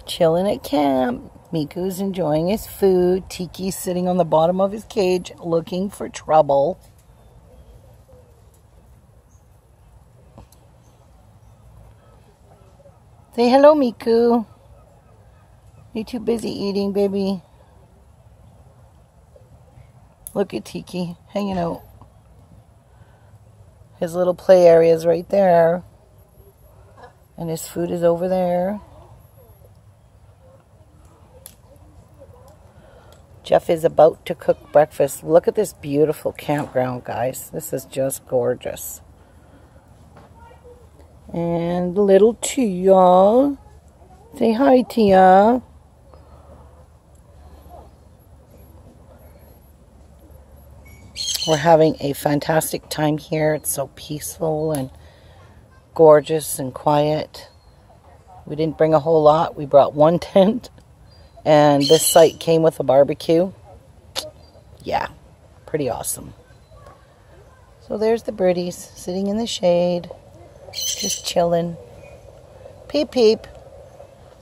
Chilling at camp. Miku's enjoying his food. Tiki's sitting on the bottom of his cage looking for trouble. Say hello, Miku. You too busy eating, baby. Look at Tiki hanging out. His little play area is right there. And his food is over there. Jeff is about to cook breakfast. Look at this beautiful campground, guys. This is just gorgeous. And little Tia. Say hi, Tia. We're having a fantastic time here. It's so peaceful and gorgeous and quiet. We didn't bring a whole lot. We brought one tent. And this site came with a barbecue. Yeah, pretty awesome. So there's the birdies sitting in the shade. Just chilling. Peep, peep.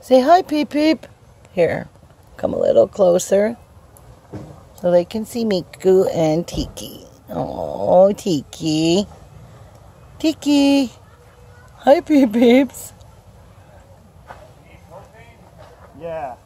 Say hi, peep, peep. Here, come a little closer so they can see Miku and Tiki. Oh, Tiki. Tiki. Hi, peep, peeps. Yeah.